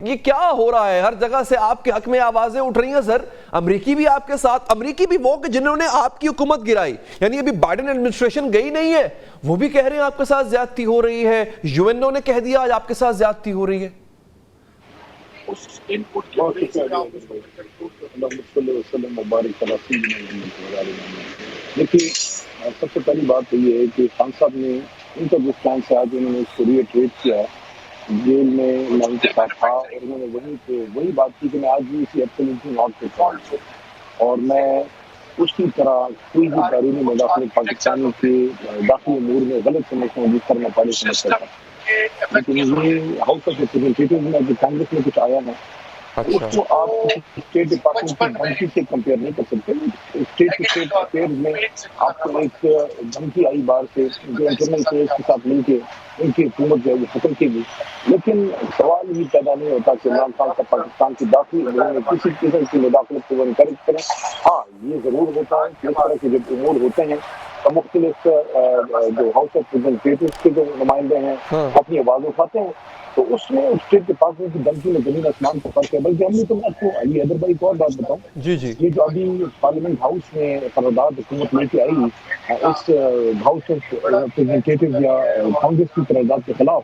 یہ کیا ہو رہا ہے؟ ہر جگہ سے آپ کے حق میں آوازیں اٹھ رہی ہیں سر. امریکی بھی آپ کے ساتھ, امریکی بھی وہ جنہوں نے آپ کی حکومت گرائی, یعنی ابھی بائیڈن ایڈمنسٹریشن گئی نہیں ہے, وہ بھی کہہ رہے ہیں آپ کے ساتھ زیادتی ہو رہی ہے. یو این او نے کہہ دیا آج آپ کے ساتھ زیادتی ہو رہی ہے. دیکھیے سب سے پہلی بات تو یہ ہے کہ خان صاحب نے ان کا جس ٹائم سے آج انہوں نے اس کو ری ٹریٹ کیا جیل میں میں ان کے ساتھ تھا, اور انہوں نے وہیں پہ وہی بات کی کہ میں آج بھی اسی ایبسولوٹلی ناٹ پہ ہوں, اور میں اس کی طرح کوئی بھی بیرونی مداخلت پاکستانی کے داخلی امور میں غلط سمجھتا ہوں جس طرح میں پہلے سمجھتا تھا. لیکن یہ ہاؤس آف ریپرزینٹیٹیو میں جو کانگریس میں کچھ آیا ہے اس کو آپ اسٹیٹ ڈپارٹمنٹ کی دھمکی سے کمپیئر نہیں کر سکتے. اسٹیٹ ٹو اسٹیٹ افیئرز میں آپ کو ایک دھمکی آئی باہر سے جو انٹرنل افیئرز کے ساتھ مل کے ان کی حکومت جو ہے وہ ختم کی گئی. لیکن سوال یہ پیدا نہیں ہوتا کہ عمران خان کا پاکستان کی داخلی امور میں کسی قسم کی مداخلت کو انکریج کریں. ہاں یہ ضرور ہوتا ہے کہ اس طرح کے جب امور ہوتے ہیں تو مختلف جو ہاؤس آف ریپرزینٹیٹیوز کے جو نمائندے ہیں اپنی آواز اٹھاتے ہیں, تو اس میں اسٹیٹ ڈپارٹمنٹ کی دھمکی میں زمین آسمان کا فرق ہے. بلکہ ہم نے تو میں آپ کو علی حیدر بھائی ایک اور بات بتاؤں, یہ جو ابھی پارلیمنٹ ہاؤس میں قرارداد حکومت لے کے آئی اس ہاؤس آف ریپرزینٹیٹیو یا کانگریس کی قرارداد کے خلاف,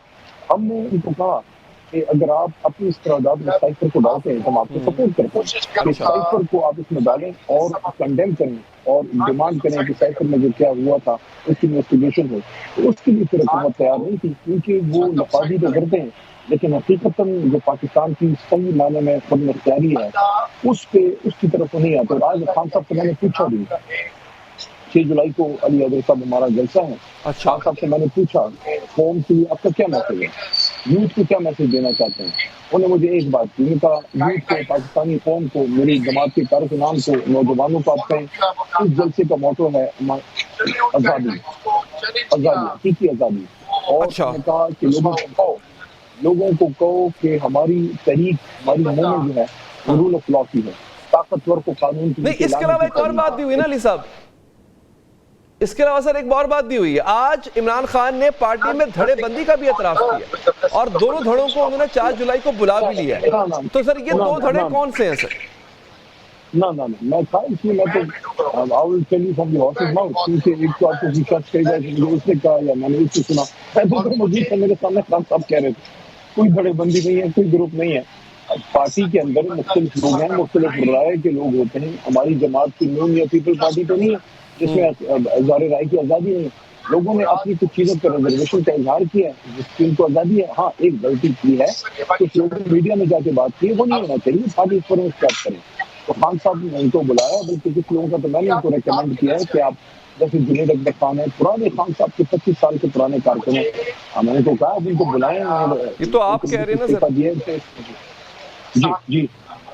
ہم نے ان کو کہا کہ اگر آپ اپنی اس قرارداد میں سائفر کو ڈالتے ہیں تو ہم آپ کو سپورٹ کرتے ہیں کہ سائفر کو آپ اس میں ڈالیں اور کنڈیم کریں اور ڈیمانڈ کریں کہ سائفر میں جو کیا ہوا تھا اس کی انویسٹیگیشن ہو. تو اس کے لیے پھر حکومت تیار نہیں تھی کیونکہ وہ لفاظی تو کرتے ہیں لیکن حقیقتاً جو پاکستان کی صحیح معنی میں خود مختاری ہے اس پہ اس کی طرف نہیں آتے. اور آج خان صاحب سے میں نے پوچھا بھی 6 جولائی کو علی حیدر صاحب ہمارا جلسہ ہے, خان صاحب سے میں نے پوچھا قوم کی آپ کا کیا میسج ہے, یوتھ کو کیا میسج دینا چاہتے ہیں. انہوں نے مجھے ایک بات کی, ان کا یوتھ کو, پاکستانی قوم کو, میری جماعت کے کارکنان کو, نوجوانوں کو آپ کہیں اس جلسے کا موٹو ہے آزادی, آزادی, حقیقی آزادی. اور میں نے کہا کہ لوگوں کو کہو کہ ہماری تحریک, ہماری موومنٹ جو ہے وہ رول آف لا کی ہے, طاقتور کو قانون کی. نہیں, اس کے علاوہ ایک اور بات بھی ہوئی نا علی صاحب, اس کے علاوہ سر ایک اور بات بھی ہوئی ہے. آج عمران خان نے پارٹی میں دھڑے بندی کا بھی اعتراف کیا اور دونوں دھڑوں کو انہوں نے 4 جولائی کو بلا بھی لیا ہے. تو سر یہ 2 دھڑے کون سے ہیں سر؟ نہ میں تھا اس لیے میں تو آؤل tell you from the horses mouth, کیونکہ ایک تو آپ کو ریسرچ کہی جائے کہ اس نے کہا یا میں نے اس سے سنا, میں موجود تھا میرے سامنے خان صاحب کہہ رہے تھے. کوئی دھڑے بندی نہیں ہے, کوئی گروپ نہیں ہے. پارٹی کے اندر مختلف لوگ ہیں, مختلف رائے کے لوگ ہوتے ہیں. ہماری جماعت کی نون یا پیپل پارٹی تو نہیں ہے جس میں اظہار رائے کی آزادی نہیں ہے. لوگوں نے اپنی کچھ چیزوں پر ریزرویشن کا اظہار کیا ہے جس کی ان کو آزادی ہے. ہاں ایک غلطی کی ہے, کچھ لوگوں نے میڈیا میں جا کے بات کی, وہ نہیں ہونا چاہیے. پارٹی اس پر اسٹارٹ کریں. تو خان صاحب نے ان کو بلایا, بلکہ کچھ لوگوں کا تو میں نے ان کو ریکمینڈ کیا ہے کہ آپ جیسے جنید اکبر خان ہے, پرانے خان صاحب کے 25 سال کے پرانے کارکن ہیں, میں نے تو کہا آپ ان کو بلائیں. یہ تو آپ کہہ رہے ہیں نا سر. جی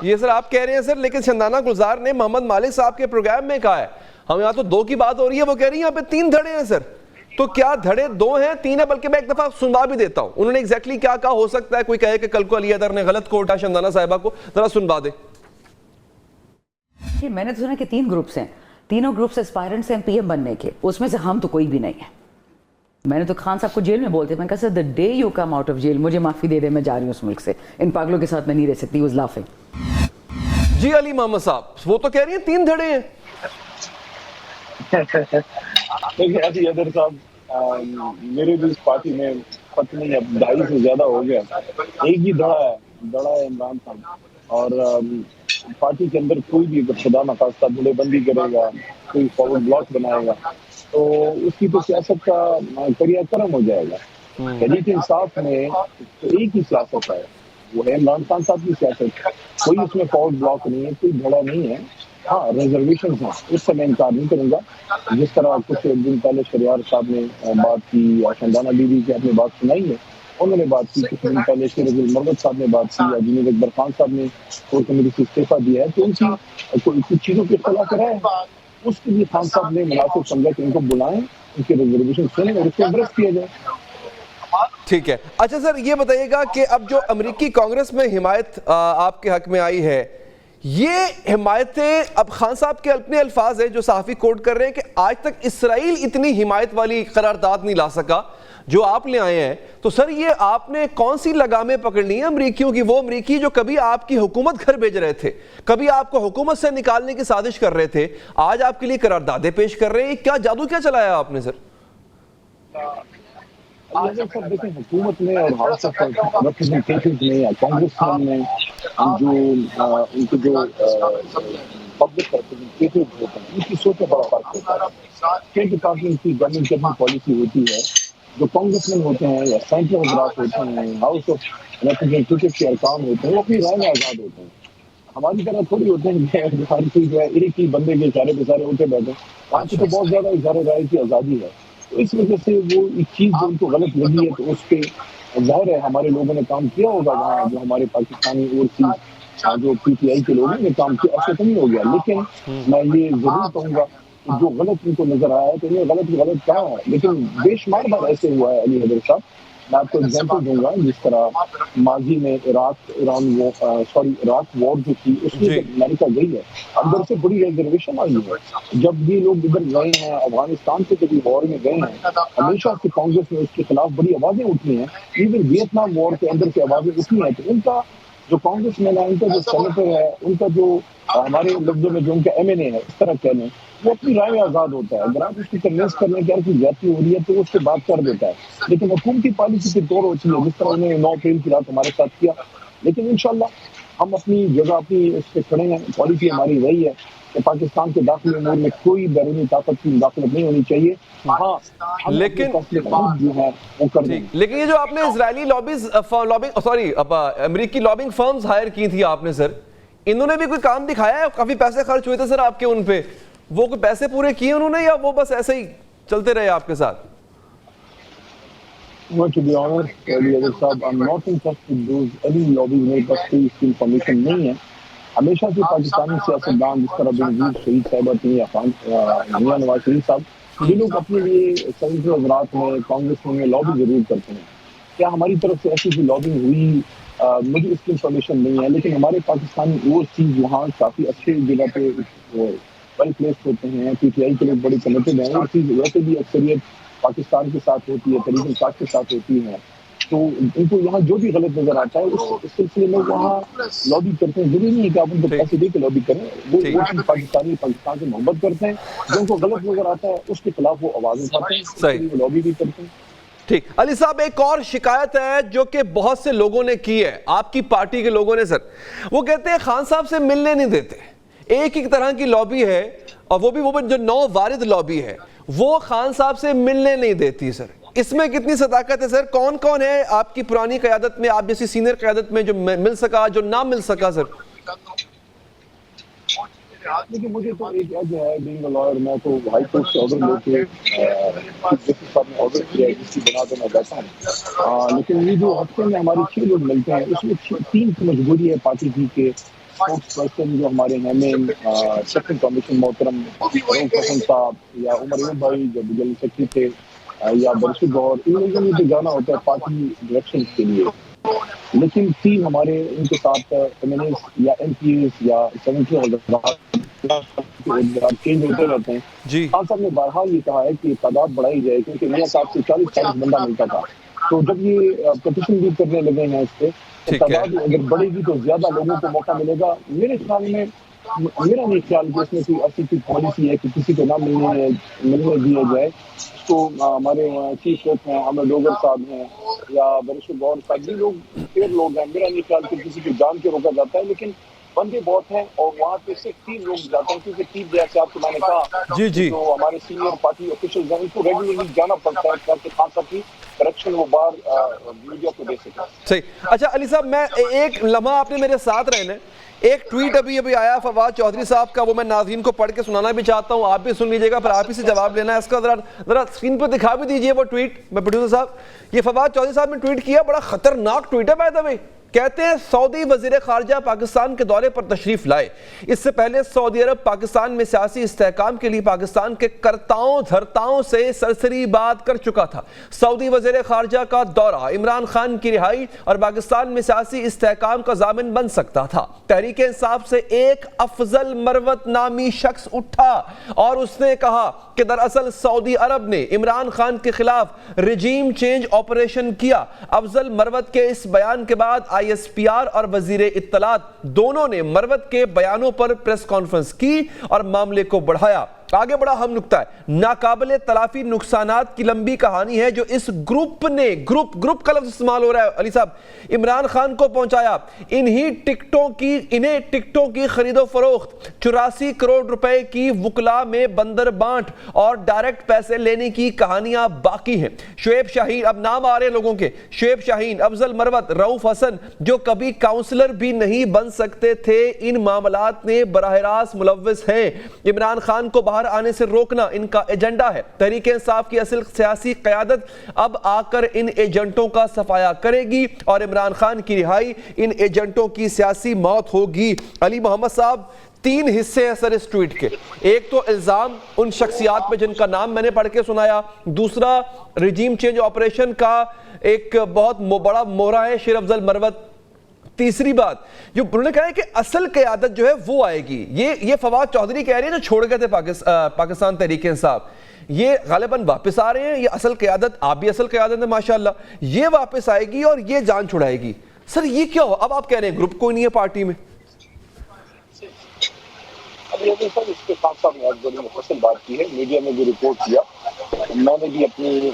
یہ سر آپ کہہ رہے ہیں سر, لیکن شندانہ گلزار نے محمد مالک صاحب کے پروگرام میں کہا ہے, ہم یہاں تو 2 کی بات ہو رہی ہے, وہ کہہ رہی ہیں یہاں پہ 3 دھڑے ہیں سر. تو کیا دھڑے 2 ہیں 3 ہیں؟ بلکہ میں ایک دفعہ سنوا بھی دیتا ہوں انہوں نے ایگزیکٹلی کیا کہا. ہو سکتا ہے کوئی کہے کہ کل کو علی حیدر نے غلط کوٹا شندانہ صاحبہ کو, ذرا سنوا دے. میں نے تو سنا کہ 3 گروپس ہیں, تینوں گروپس اسپائرنٹس ہیں پی ایم بننے کے, اس میں سے ہم تو کوئی بھی نہیں ہے. میں نے تو خان صاحب کو جیل میں بولتے, میں کہا سر the day you come out of jail مجھے معافی دے دے, میں جا رہی ہوں اس ملک سے, ان پاگلوں کے ساتھ میں نہیں رہ سکتی. was laughing. جی علی محمد صاحب, وہ تو کہہ رہی ہیں 3 دھڑے ہیں. دیکھیں علی حیدر صاحب, میرے بھی اس پارٹی میں پتنی اب 2.5 سے زیادہ ہو گیا, ایک ہی دھڑا ہے عمران خان. اور پارٹی کے اندر کوئی بھی اگر خدا نخواستہ دھڑے بندی کرے گا, کوئی فارورڈ بلاک بنائے گا, تو اس کی تو سیاست کا کریا کرم ہو جائے گا. تحریک انصاف میں ایک ہی سیاست ہے, وہ ہے عمران خان صاحب کی سیاست. کوئی اس میں فارورڈ بلاک نہیں ہے, کوئی دھڑا نہیں ہے. ہاں ریزرویشن ہیں, اس سے میں انکار نہیں کروں گا. جس طرح کچھ دن پہلے شریار صاحب نے بات کی, یا شندانہ بی بی کی آپ نے بات سنائی ہے, انہوں نے بات کی. کچھ دن پہلے شیر عبد المرد صاحب نے بات کی, یا جنید اکبر خان صاحب نے کور کمیٹی سے استعفیٰ دیا ہے. تو ان کی کچھ چیزوں کے اختلاف رہے, اس کے لیے خان صاحب نے مناسب سمجھا کہ ان کو بلائیں, ان کی ریزرویشن سنیں اور اس کو ایڈریس کیا جائے. ٹھیک ہے. اچھا سر یہ بتائیے گا کہ اب جو امریکی کانگریس میں حمایت آپ کے حق میں آئی ہے, یہ حمایتیں اب خان صاحب کے اپنے الفاظ ہیں جو صحافی کوٹ کر رہے ہیں کہ آج تک اسرائیل اتنی حمایت والی قرارداد نہیں لا سکا جو آپ لے آئے ہیں. تو سر یہ آپ نے کون سی لگامیں پکڑ لی ہیں امریکیوں کی؟ وہ امریکی جو کبھی آپ کی حکومت گھر بھیج رہے تھے, کبھی آپ کو حکومت سے نکالنے کی سازش کر رہے تھے, آج آپ کے لیے قراردادیں پیش کر رہے ہیں. کیا جادو کیا چلایا آپ نے سر؟ سب دیکھیں, حکومت میں اور ہاؤس آف ریپرزنٹیٹیوز میں یا کانگریس میں جو ان کے جو پبلک ریپرزنٹیٹیوز ہوتے ہیں ان کی سوچ میں بڑا فرق ہوتا ہے. اسٹیٹ ڈپارٹمنٹ کی گورنمنٹ کی اپنی پالیسی ہوتی ہے, جو کانگریس مین ہوتے ہیں یا سینٹرل حضرات ہوتے ہیں, ہاؤس آف ریپرزنٹیٹیوز کے ارکان ہوتے ہیں, وہ اپنی رائے میں آزاد ہوتے ہیں. ہماری طرح تھوڑی ہوتے ہیں کہ ہر کوئی جو ہے ایک ہی بندے کے اشارے پہ سارے اٹھے بیٹھے. وہاں کی تو بہت زیادہ اظہار رائے کی آزادی ہے. تو اس وجہ سے وہ ایک چیز جو ان کو غلط لگی ہے تو اس پہ ظاہر ہے ہمارے لوگوں نے کام کیا ہوگا وہاں, جو ہمارے پاکستانی اوورسیز جو پی ٹی آئی کے لوگوں نے کام کیا, ایسا تو نہیں ہو گیا. لیکن میں یہ ضرور کہوں گا کہ جو غلط ان کو نظر آیا ہے تو انہیں غلط کہا ہے, لیکن بے شمار بار ایسے ہوا ہے علی حیدر صاحب. میں آپ کو ایگزامپل دوں گا, جس طرح ماضی میں عراق وار جو تھی اس میں جب امریکہ گئی ہے اندر سے بڑی ریزرویشن آئی ہے. جب یہ لوگ ادھر گئے ہیں افغانستان سے جب وار میں گئے ہیں, ہمیشہ سے کانگریس میں اس کے خلاف بڑی آوازیں اٹھی ہیں. ایون ویتنام وار کے اندر سے آوازیں اٹھی ہیں. تو ان کا جو کانگریس مین ہے, ان کا جو سینیٹر ہے, ان کا جو ہمارے لفظوں میں جو ان کا ایم این اے ہے اس طرح کہہ لیں, وہ اپنی رائے میں آزاد ہوتا ہے. اگر آپ اس کی کنوینس کرنے کی کوئی زیادتی ہو رہی ہے تو اس سے بات کر دیتا ہے. لیکن حکومتی پالیسی کے طور ہوتی ہے, جس طرح انہوں نے 9 اپریل کی رات ہمارے ساتھ کیا. لیکن انشاءاللہ ہم اپنی جگہ اپنی اس پہ کھڑے ہیں. پالیسی ہماری رہی ہے کہ پاکستان کے داخلی امور میں کوئی بیرونی طاقت کی مداخلت نہیں ہونی چاہیے. ہاں لیکن جو ہے وہ کر دیں. لیکن یہ جو آپ نے اسرائیلی امریکی لابنگ فرمز ہائر کی تھی آپ نے سر, انہوں نے بھی کوئی کام دکھایا ہے؟ کافی پیسے خرچ ہوئے تھے سر آپ کے ان پہ, وہ کوئی پیسے پورے کیے انہوں نے یا وہ بس ایسے ہی چلتے رہے آپ کے ساتھ؟ To be honest, I'm not interested in those any lobbies میرے پاس کوئی اس کی انفارمیشن نہیں ہے. ہمیشہ سے پاکستانی سیاستدان جس طرح بنظیر شہید صاحبہ تھی یا میاں نواز شریف صاحب, یہ لوگ اپنے لیے سینٹرل حضرات میں کانگریس میں لابی ضرور کرتے ہیں. کیا ہماری طرف سے ایسی کوئی لابنگ ہوئی مجھے اس کی انفارمیشن نہیں ہے. لیکن ہمارے پاکستانی اوورسیز وہاں کافی اچھے جگہ پہ ویل پلیسڈ ہوتے ہیں. پی ٹی آئی کے لوگ بڑے کمیٹڈ ہیں. اوورسیز ویسے بھی اکثریت پاکستان کے ساتھ ہوتی ہے, تحریک انصاف کے ساتھ ہوتی ہے. تو ان کو یہاں جو بھی غلط نظر آتا ہے اس سلسلے میں وہاں لابی کرتے ہیں. ضروری نہیں کہ آپ ان کو پیسے دے کے لابی کریں. وہ پاکستانی پاکستان سے محبت کرتے ہیں. جو ان کو غلط نظر آتا ہے اس کے خلاف وہ آواز اٹھاتے ہیں, وہ لابی بھی کرتے ہیں. ٹھیک. علی صاحب ایک اور شکایت ہے جو کہ بہت سے لوگوں نے کی ہے, آپ کی پارٹی کے لوگوں نے سر, وہ کہتے ہیں خان صاحب سے ملنے نہیں دیتے. ایک ایک طرح کی لابی ہے اور وہ بھی جو نو وارد لابی ہے وہ خان صاحب سے ملنے نہیں دیتی. سر اس میں کتنی صداقت ہے سر؟ کون کون ہے آپ کی پرانی قیادت میں, آپ جیسی سینئر قیادت میں جو مل سکا, جو نہ مل سکا سر؟ لیکن مجھے تو ایک ایج ہے بینگ اے لائر, میں تو ہائی کورٹ سے آرڈر لے کے جسٹس صاحب نے آرڈر کیا ہے جس کی بنا پہ میں بیٹھا ہوں. لیکن یہ جو ہفتے میں ہمارے 6 لوگ ملتے ہیں اس میں 3 کی مجبوری ہے پارٹی کی کہ اسپوکس پرسن جو ہمارے ہیں سیکٹری کمیشن محترم روف حسن صاحب یا عمر ایوب بھائی جو جنرل سیکرٹری تھے یا برشید گور, ان لوگوں نے تو جانا ہوتا ہے پارٹی ڈائریکشن کے لیے. لیکن 3 ہمارے ان کے ساتھ ایم این ایز یا ایم پی ایز یا سینیٹر حضرات چینج ہوتے رہتے ہیں. خان صاحب نے بہرحال یہ کہا ہے کہ تعداد بڑھائی جائے کیونکہ میاں صاحب سے 40 بندہ ملتا تھا. تو جب یہ پٹیشن بھی کرنے لگے ہیں اس پہ, تعداد اگر بڑھے گی تو زیادہ لوگوں کو موقع ملے گا. میرے خیال میں میرا نہیں خیال کہ اس میں کوئی ایسی کوئی پالیسی ہے کہ کسی کو نہ ملنے دیا جائے. تو ہمارے چیف ویپ ہیں عامر ڈوگر صاحب ہیں یا برشید گور صاحب, یہ لوگ پھر لوگ ہیں. میرا نہیں خیال کہ کسی کو جان کے روکا جاتا ہے, لیکن بندے بہت ہیں اور وہاں پہ صرف 3 لوگ جاتے ہیں کیونکہ 3 جیسے آپ کو میں نے کہا جو ہمارے سینئر پارٹی آفیشلز ہیں ان کو ریگولرلی جانا پڑتا ہے تاکہ خان صاحب کی کریکشن وہ بار میڈیا کو دے سکے. صحیح. اچھا علی صاحب, میں ایک لمحہ آپ نے میرے ساتھ رہنا. ایک ٹویٹ ابھی آیا فواد چودھری صاحب کا, وہ میں ناظرین کو پڑھ کے سنانا بھی چاہتا ہوں, آپ بھی سن لیجیے گا, پھر آپ ہی سے جواب لینا ہے. اس کا ذرا اسکرین پہ دکھا بھی دیجیے وہ ٹویٹ. میں پروڈیوسر صاحب, یہ فواد چودھری صاحب نے ٹویٹ کیا, بڑا خطرناک ٹویٹ ہے بائی دا وے. کہتے ہیں سعودی وزیر خارجہ پاکستان کے دورے پر تشریف لائے، اس سے پہلے سعودی عرب پاکستان میں سیاسی استحکام کے لیے پاکستان کے کرتاؤں دھرتاؤں سے سرسری بات کر چکا تھا۔ سعودی وزیر خارجہ کا دورہ عمران خان کی رہائی اور پاکستان میں سیاسی استحکام کا ضامن بن سکتا تھا۔ تحریک انصاف سے ایک افضل مروت نامی شخص اٹھا اور اس نے کہا کہ دراصل سعودی عرب نے عمران خان کے خلاف رجیم چینج آپریشن کیا۔ افضل مروت کے اس بیان کے بعد آئی ایس پی آر اور وزیر اطلاعات دونوں نے مروت کے بیانوں پر پریس کانفرنس کی اور معاملے کو بڑھایا۔ آگے بڑا اہم نکتہ ہے، ناقابل تلافی نقصانات کی لمبی کہانی ہے جو اس گروپ نے گروپ کا لفظ استعمال ہو رہا ہے علی صاحب، عمران خان کو پہنچایا۔ انہیں ٹکٹوں کی خرید و فروخت، 84 کروڑ روپے کی وکلا میں بندر بانٹ اور ڈائریکٹ پیسے لینے کی کہانیاں باقی ہیں۔ شعیب شاہین، اب نام آ رہے ہیں لوگوں کے، شعیب شاہین، افضل مروت، رؤوف حسن جو کبھی کاؤنسلر بھی نہیں بن سکتے تھے، ان معاملات میں براہ راست ملوث ہیں۔ عمران خان کو باہر آنے سے روکنا ان کا ایجنڈا ہے۔ تحریک انصاف کی اصل سیاسی قیادت اب آ کر ان ایجنٹوں کا صفایا کرے گی اور عمران خان کی رہائی ان ایجنٹوں کی سیاسی موت ہوگی۔ علی محمد صاحب، 3 حصے ہیں سر اس ٹویٹ کے، ایک تو الزام ان شخصیات پہ جن کا نام میں نے پڑھ کے سنایا، دوسرا رجیم چینج آپریشن کا ایک بہت بڑا مورا ہے شیر افضل مروت، تیسری بات جو انہوں نے کہا ہے کہ اصل قیادت جو ہے وہ آئے گی۔ یہ فواد چودھری کہہ رہے ہیں جو چھوڑ گئے تھے پاکستان تحریک انصاف، یہ غالباً واپس آ رہے ہیں، یہ اصل قیادت، آپ بھی اصل قیادت ہے ماشاءاللہ، یہ واپس آئے گی اور یہ جان چھڑائے گی۔ سر یہ کیا ہو؟ اب آپ کہہ رہے ہیں گروپ کوئی نہیں ہے پارٹی میں۔ اب یہ سر اس کے ساتھ ساتھ بہت بڑی مفصل بات کی ہے، میڈیا میں بھی رپورٹ کیا، میں نے بھی اپنی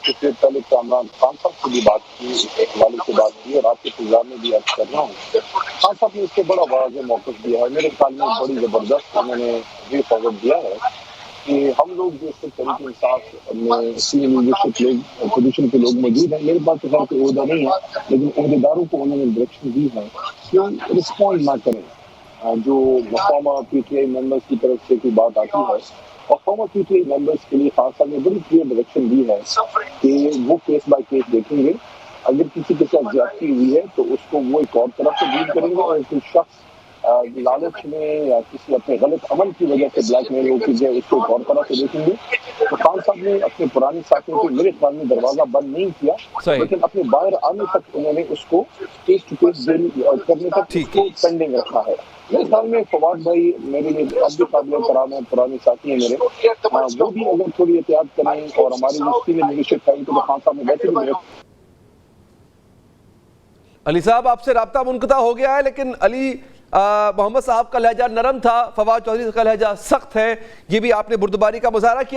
کچھ دیر پہلے عمران خان صاحب سے بھی بات کی، ایک حوالے سے بات کی اور آپ کے انتظار میں بھی عرض کر رہا ہوں۔ خان صاحب نے اس کو بڑا واضح موقف دیا ہے، میرے خیال میں بڑی زبردست انہوں نے یہ فارورڈ دیا ہے کہ ہم لوگ جو اس تحریک انصاف میں سینئر لیڈرشپ لوگ پوزیشن کے لوگ موجود ہیں، میرے پاس تو خیر کوئی عہدہ نہیں ہے لیکن عہدیداروں کو انہوں نے ڈائریکشن دی ہے کہ رسپونڈ نہ کریں جو former P T I members کی طرف سے کوئی بات آتی ہے، اور former P T I members کے لیے خاص طور میں بڑی کلیئر ڈائریکشن دی ہے کہ وہ کیس بائی کیس دیکھیں گے، اگر کسی کے ساتھ زیادتی ہوئی ہے تو اس کو وہ ایک اور طرف سے ڈیل کریں گے، اور کوئی شخص لالچ میں یا کسی اپنے غلط عمل کی وجہ سے بلیک میل ہو کی جائے اس کو ایک اور طرح سے دیکھیں گے۔ تو خان صاحب نے اپنے پرانے ساتھیوں کو میرے خیال میں دروازہ بند نہیں کیا، لیکن اپنے باہر آنے تک انہوں نے اس کو کیس ٹو کیس ڈیل کرنے تک اس کو پینڈنگ رکھا ہے۔ میرے خیال میں فواد بھائی میرے لیے اب بھی قابل احترام ہیں، پرانے ساتھی ہیں میرے، وہ بھی اگر تھوڑی احتیاط کریں اور ہماری مفتی میں لیڈرشپ ہے تو خان صاحب نے ویسے بھی میرے علی صاحب آپ سے رابطہ منقطع ہو گیا ہے، لیکن علی محمد صاحب کا لہجہ نرم تھا، فواد چودھری کا لہجہ سخت ہے، یہ بھی آپ نے بردباری کا مظاہرہ کیا۔